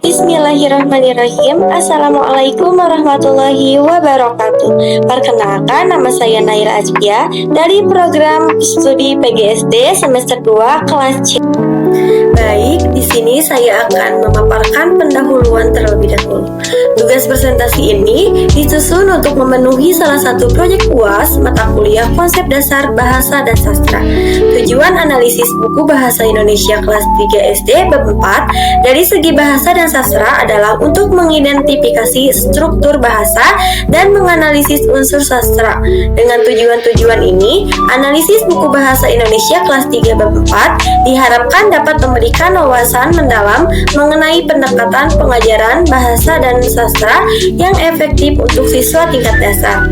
Bismillahirrahmanirrahim. Assalamualaikum warahmatullahi wabarakatuh. Perkenalkan, nama saya Naira Azkia dari program studi PGSD semester 2 kelas C. Baik, di sini saya akan memaparkan pendahuluan terlebih dahulu. Tugas presentasi ini disusun untuk memenuhi salah satu proyek UAS mata kuliah Konsep Dasar Bahasa dan Sastra. Tujuan analisis buku Bahasa Indonesia kelas 3 SD bab 4 dari segi bahasa dan sastra adalah untuk mengidentifikasi struktur bahasa dan menganalisis unsur sastra. Dengan tujuan-tujuan ini, analisis buku Bahasa Indonesia kelas 3 bab 4 diharapkan dapat memberikan wawasan mendalam mengenai pendekatan pengajaran bahasa dan sastra yang efektif untuk siswa tingkat dasar.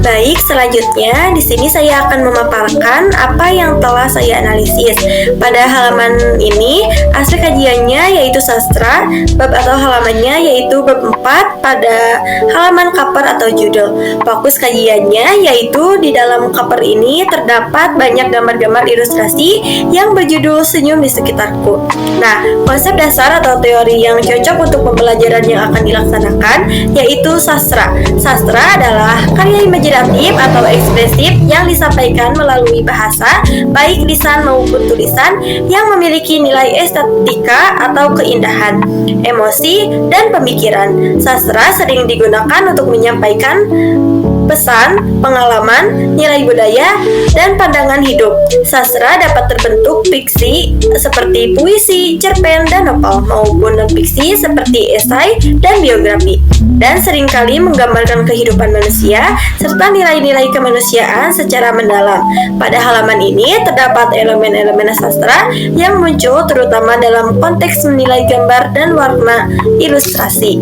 Baik, selanjutnya di sini saya akan memaparkan apa yang telah saya analisis. Pada halaman ini, aspek kajiannya yaitu sastra, bab atau halamannya yaitu bab 4 pada halaman cover atau judul. Fokus kajiannya yaitu di dalam cover ini terdapat banyak gambar-gambar ilustrasi yang berjudul Senyum di Sekitarku. Nah, konsep dasar atau teori yang cocok untuk pembelajaran yang akan dilaksanakan yaitu sastra. Sastra adalah karya imajinatif atau ekspresif yang disampaikan melalui bahasa, baik lisan maupun tulisan, yang memiliki nilai estetika atau keindahan, emosi, dan pemikiran. Sastra sering digunakan untuk menyampaikan pesan, pengalaman, nilai budaya, dan pandangan hidup. Sastra dapat terbentuk fiksi seperti puisi, cerpen, dan novel, maupun non-fiksi seperti esai dan biografi, dan seringkali menggambarkan kehidupan manusia serta nilai-nilai kemanusiaan secara mendalam. Pada halaman ini terdapat elemen-elemen sastra yang muncul terutama dalam konteks menilai gambar dan warna ilustrasi.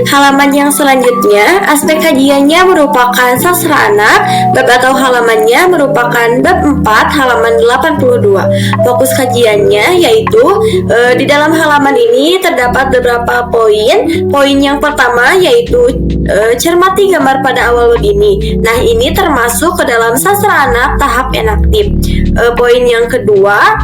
Halaman yang selanjutnya, aspek kajiannya merupakan sastra anak, bab atau halamannya merupakan bab 4 halaman 82. Fokus kajiannya yaitu di dalam halaman ini terdapat beberapa poin. Poin yang pertama yaitu cermati gambar pada awal bab ini. Nah, ini termasuk ke dalam sastra anak tahap enaktif. Poin yang kedua,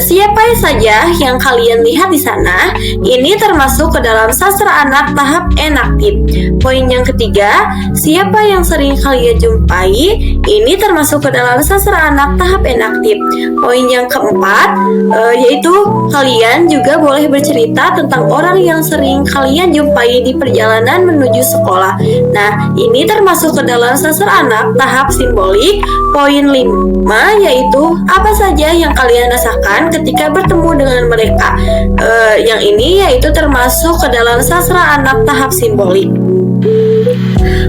siapa saja yang kalian lihat di sana, ini termasuk ke dalam sastra anak tahap enaktif. Poin yang ketiga, siapa yang sering kalian jumpai, ini termasuk ke dalam sastra anak tahap enaktif. Poin yang keempat, yaitu kalian juga boleh bercerita tentang orang yang sering kalian jumpai di perjalanan menuju sekolah. Nah, ini termasuk ke dalam sastra anak tahap simbolik. Poin 5, yaitu apa saja yang kalian rasakan ketika bertemu dengan mereka. Yang ini yaitu termasuk ke dalam sastra anak tahap simbolik.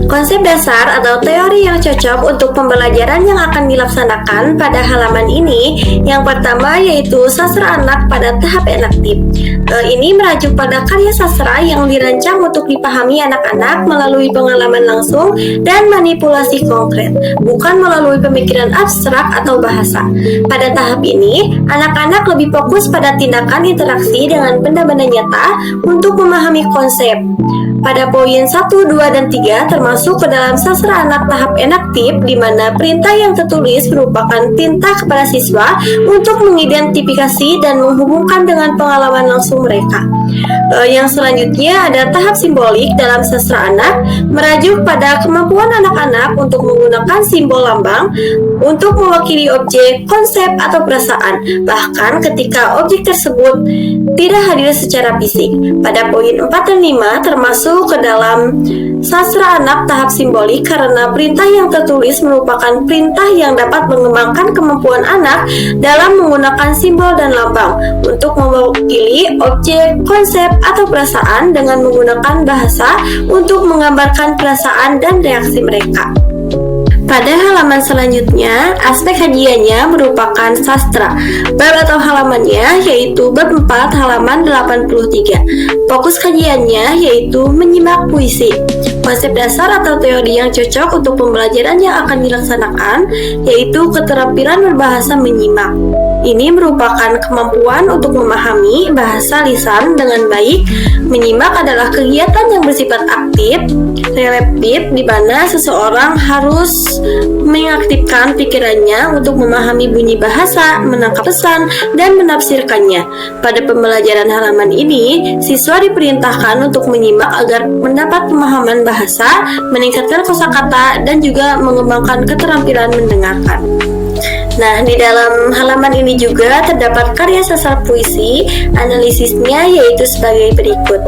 Konsep dasar atau teori yang cocok untuk pembelajaran yang akan dilaksanakan pada halaman ini, yang pertama yaitu sastra anak pada tahap enaktif. Ini merujuk pada karya sastra yang dirancang untuk dipahami anak-anak melalui pengalaman langsung dan manipulasi konkret, bukan melalui pemikiran abstrak atau bahasa. Pada tahap ini, anak-anak lebih fokus pada tindakan interaksi dengan benda-benda nyata untuk memahami konsep. Pada poin 1, 2, dan 3 termasuk ke dalam sastra anak tahap enaktif, di mana perintah yang tertulis merupakan perintah kepada siswa untuk mengidentifikasi dan menghubungkan dengan pengalaman langsung mereka. Yang selanjutnya ada tahap simbolik dalam sastra anak, merujuk pada kemampuan anak-anak untuk menggunakan simbol lambang untuk mewakili objek, konsep, atau perasaan, bahkan ketika objek tersebut tidak hadir secara fisik. Pada poin 4 dan 5 termasuk ke dalam sastra anak tahap simbolik karena perintah yang tertulis merupakan perintah yang dapat mengembangkan kemampuan anak dalam menggunakan simbol dan lambang untuk mewakili objek, konsep, atau perasaan dengan menggunakan bahasa untuk menggambarkan perasaan dan reaksi mereka. Pada halaman selanjutnya, aspek kajiannya merupakan sastra. Bab atau halamannya yaitu bab 4 halaman 83. Fokus kajiannya yaitu menyimak puisi. Konsep dasar atau teori yang cocok untuk pembelajaran yang akan dilaksanakan yaitu keterampilan berbahasa menyimak. Ini merupakan kemampuan untuk memahami bahasa lisan dengan baik. Menyimak adalah kegiatan yang bersifat aktif, reflektif, di mana seseorang harus mengaktifkan pikirannya untuk memahami bunyi bahasa, menangkap pesan, dan menafsirkannya. Pada pembelajaran halaman ini, siswa diperintahkan untuk menyimak agar mendapat pemahaman bahasa, meningkatkan kosakata, dan juga mengembangkan keterampilan mendengarkan. Nah, di dalam halaman ini juga terdapat karya sastra puisi, analisisnya yaitu sebagai berikut.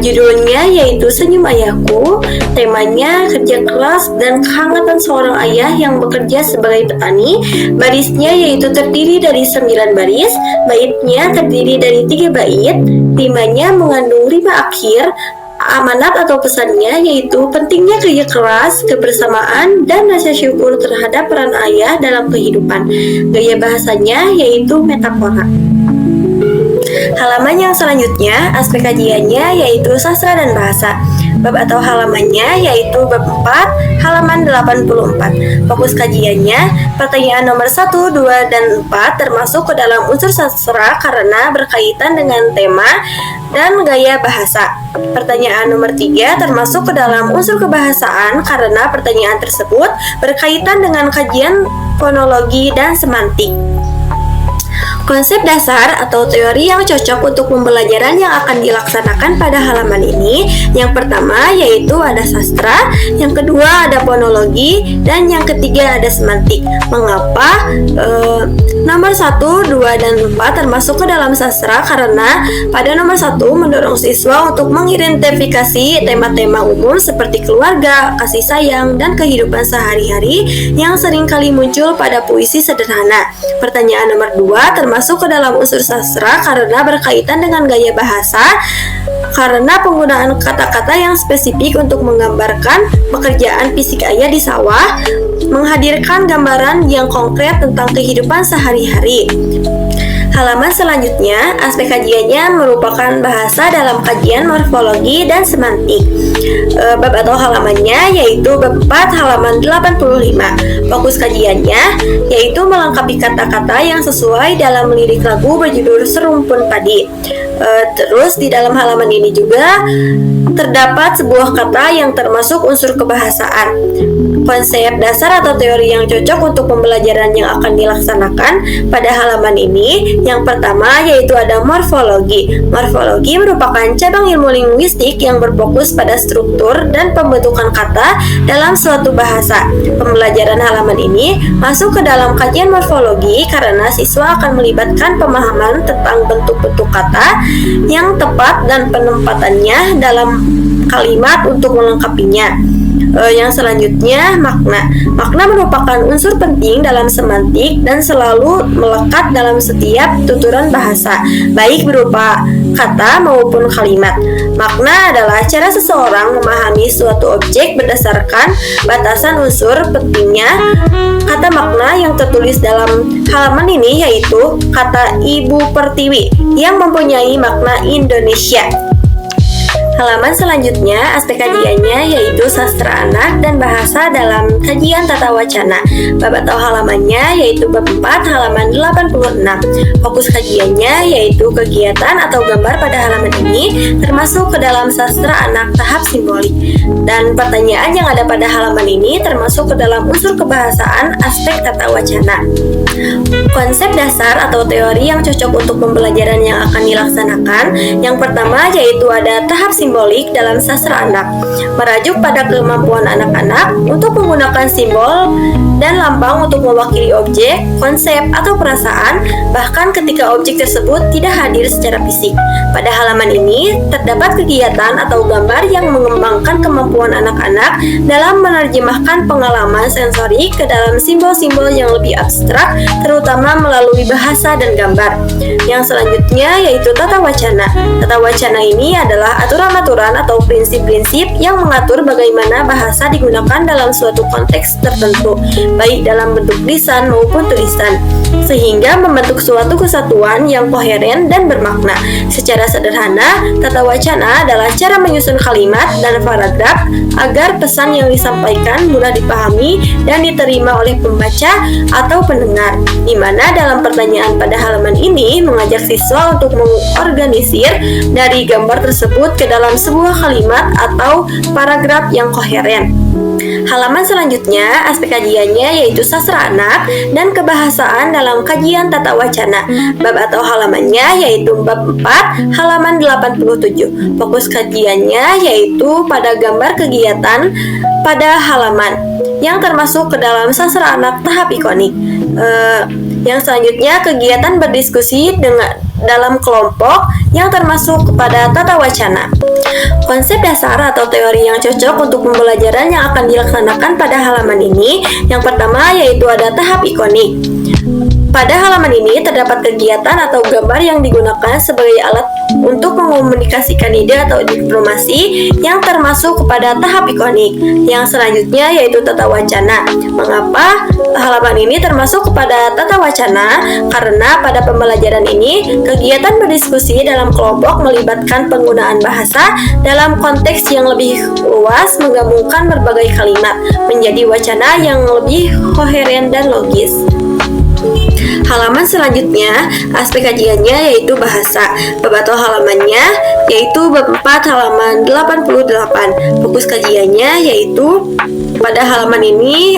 Judulnya yaitu Senyum Ayahku, temanya kerja keras dan kehangatan seorang ayah yang bekerja sebagai petani. Barisnya yaitu terdiri dari 9 baris, baitnya terdiri dari 3 bait, rimanya mengandung rima akhir. Amanat atau pesannya yaitu pentingnya kerja keras, kebersamaan, dan rasa syukur terhadap peran ayah dalam kehidupan. Gaya bahasanya yaitu metafora. Halaman yang selanjutnya, aspek kajiannya yaitu sastra dan bahasa. Bab atau halamannya yaitu bab 4, halaman 84. Fokus kajiannya, pertanyaan nomor 1, 2, dan 4 termasuk ke dalam unsur sastra karena berkaitan dengan tema dan gaya bahasa. Pertanyaan nomor 3 termasuk ke dalam unsur kebahasaan karena pertanyaan tersebut berkaitan dengan kajian fonologi dan semantik. Konsep dasar atau teori yang cocok untuk pembelajaran yang akan dilaksanakan pada halaman ini, yang pertama yaitu ada sastra, yang kedua ada fonologi, dan yang ketiga ada semantik. Mengapa nomor 1, 2, dan 4 termasuk ke dalam sastra? Karena pada nomor 1 mendorong siswa untuk mengidentifikasi tema-tema umum seperti keluarga, kasih sayang, dan kehidupan sehari-hari yang seringkali muncul pada puisi sederhana. Pertanyaan nomor 2 masuk ke dalam unsur sastra karena berkaitan dengan gaya bahasa, karena penggunaan kata-kata yang spesifik untuk menggambarkan pekerjaan fisik ayah di sawah, menghadirkan gambaran yang konkret tentang kehidupan sehari-hari. Halaman selanjutnya, aspek kajiannya merupakan bahasa dalam kajian morfologi dan semantik. Bab atau halamannya yaitu bab 4 halaman 85. Fokus kajiannya yaitu melengkapi kata-kata yang sesuai dalam lirik lagu berjudul Serumpun Padi. Terus di dalam halaman ini juga terdapat sebuah kata yang termasuk unsur kebahasaan. Konsep dasar atau teori yang cocok untuk pembelajaran yang akan dilaksanakan pada halaman ini, yang pertama yaitu ada morfologi. Morfologi merupakan cabang ilmu linguistik yang berfokus pada struktur dan pembentukan kata dalam suatu bahasa. Pembelajaran halaman ini masuk ke dalam kajian morfologi karena siswa akan melibatkan pemahaman tentang bentuk-bentuk kata yang tepat dan penempatannya dalam kalimat untuk melengkapinya. Yang selanjutnya, makna. Makna merupakan unsur penting dalam semantik dan selalu melekat dalam setiap tuturan bahasa, baik berupa kata maupun kalimat. Makna adalah cara seseorang memahami suatu objek berdasarkan batasan unsur pentingnya. Kata makna yang tertulis dalam halaman ini yaitu kata Ibu Pertiwi yang mempunyai makna Indonesia. Halaman selanjutnya, aspek kajiannya yaitu sastra anak dan bahasa dalam kajian tata wacana. Bab atau halamannya yaitu bab 4 halaman 86. Fokus kajiannya yaitu kegiatan atau gambar pada halaman ini termasuk ke dalam sastra anak tahap simbolik. Dan pertanyaan yang ada pada halaman ini termasuk ke dalam unsur kebahasaan aspek tata wacana. Konsep dasar atau teori yang cocok untuk pembelajaran yang akan dilaksanakan, yang pertama yaitu ada tahap simbolik dalam sastra anak, merujuk pada kemampuan anak-anak untuk menggunakan simbol dan lambang untuk mewakili objek, konsep, atau perasaan, bahkan ketika objek tersebut tidak hadir secara fisik. Pada halaman ini terdapat kegiatan atau gambar yang mengembangkan kemampuan anak-anak dalam menerjemahkan pengalaman sensorik ke dalam simbol-simbol yang lebih abstrak, terutama melalui bahasa dan gambar. Yang selanjutnya yaitu tata wacana. Tata wacana ini adalah aturan aturan-aturan atau prinsip-prinsip yang mengatur bagaimana bahasa digunakan dalam suatu konteks tertentu, baik dalam bentuk lisan maupun tulisan, sehingga membentuk suatu kesatuan yang koheren dan bermakna. Secara sederhana, tata wacana adalah cara menyusun kalimat dan paragraf agar pesan yang disampaikan mudah dipahami dan diterima oleh pembaca atau pendengar, di mana dalam pertanyaan pada halaman ini mengajak siswa untuk mengorganisir dari gambar tersebut ke dalam sebuah kalimat atau paragraf yang koheren. Halaman selanjutnya, aspek kajiannya yaitu sastra anak dan kebahasaan dalam kajian tata wacana. Bab atau halamannya yaitu bab 4, halaman 87. Fokus kajiannya yaitu pada gambar kegiatan pada halaman yang termasuk ke dalam sastra anak tahap ikonik. Yang selanjutnya, kegiatan berdiskusi dalam kelompok yang termasuk kepada tata wacana. Konsep dasar atau teori yang cocok untuk pembelajaran yang akan dilaksanakan pada halaman ini, yang pertama yaitu ada tahap ikonik. Pada halaman ini terdapat kegiatan atau gambar yang digunakan sebagai alat untuk mengomunikasikan ide atau diplomasi yang termasuk kepada tahap ikonik. Yang selanjutnya yaitu tata wacana. Mengapa halaman ini termasuk kepada tata wacana? Karena pada pembelajaran ini kegiatan berdiskusi dalam kelompok melibatkan penggunaan bahasa dalam konteks yang lebih luas, menggabungkan berbagai kalimat menjadi wacana yang lebih koheren dan logis. Halaman selanjutnya, aspek kajiannya yaitu bahasa. Bab atau halamannya yaitu bab 4 halaman 88. Fokus kajiannya yaitu pada halaman ini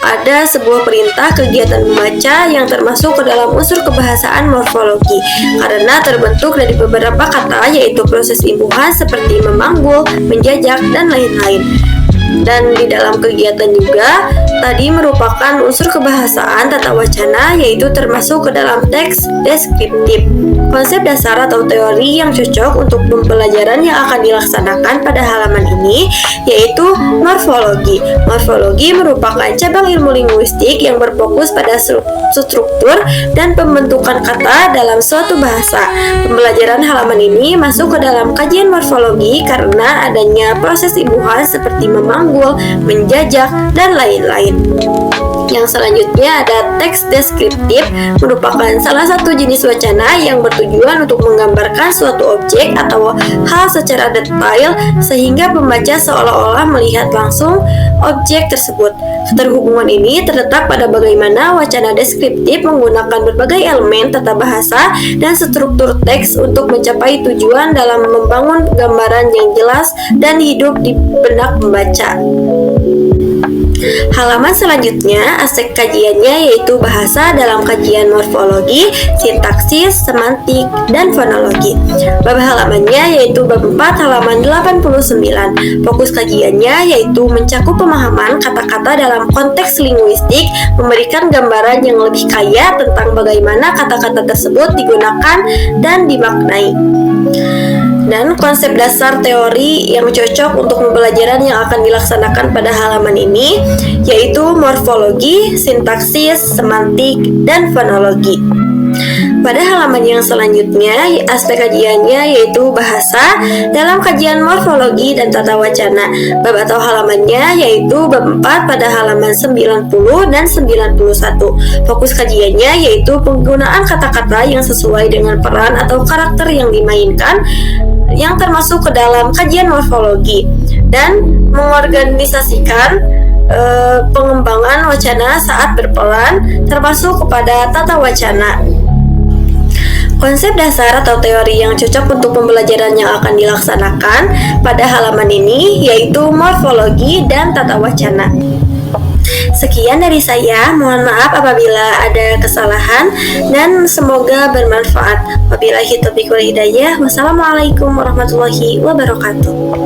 ada sebuah perintah kegiatan membaca yang termasuk ke dalam unsur kebahasaan morfologi karena terbentuk dari beberapa kata yaitu proses imbuhan seperti memanggul, menjajak, dan lain-lain. Dan di dalam kegiatan juga tadi merupakan unsur kebahasaan tata wacana yaitu termasuk ke dalam teks deskriptif. Konsep dasar atau teori yang cocok untuk pembelajaran yang akan dilaksanakan pada halaman ini yaitu morfologi. Morfologi merupakan cabang ilmu linguistik yang berfokus pada struktur dan pembentukan kata dalam suatu bahasa. Pembelajaran halaman ini masuk ke dalam kajian morfologi karena adanya proses imbuhan seperti memanggul, menjajak, dan lain-lain. Yang selanjutnya ada teks deskriptif, merupakan salah satu jenis wacana yang bertujuan untuk menggambarkan suatu objek atau hal secara detail sehingga pembaca seolah-olah melihat langsung objek tersebut. Keterhubungan ini terletak pada bagaimana wacana deskriptif menggunakan berbagai elemen tata bahasa dan struktur teks untuk mencapai tujuan dalam membangun gambaran yang jelas dan hidup di benak pembaca. Halaman selanjutnya, aspek kajiannya yaitu bahasa dalam kajian morfologi, sintaksis, semantik, dan fonologi. Bab halamannya yaitu bab 4 halaman 89. Fokus kajiannya yaitu mencakup pemahaman kata-kata dalam konteks linguistik, memberikan gambaran yang lebih kaya tentang bagaimana kata-kata tersebut digunakan dan dimaknai. Dan konsep dasar teori yang cocok untuk pembelajaran yang akan dilaksanakan pada halaman ini yaitu morfologi, sintaksis, semantik, dan fonologi. Pada halaman yang selanjutnya, aspek kajiannya yaitu bahasa dalam kajian morfologi dan tata wacana. Bab atau halamannya yaitu bab 4 pada halaman 90 dan 91. Fokus kajiannya yaitu penggunaan kata-kata yang sesuai dengan peran atau karakter yang dimainkan yang termasuk ke dalam kajian morfologi dan mengorganisasikan pengembangan wacana saat berperan termasuk kepada tata wacana. Konsep dasar atau teori yang cocok untuk pembelajaran yang akan dilaksanakan pada halaman ini yaitu morfologi dan tata wacana. Sekian dari saya, mohon maaf apabila ada kesalahan dan semoga bermanfaat. Wabillahi taufiq wal hidayah. Wassalamualaikum warahmatullahi wabarakatuh.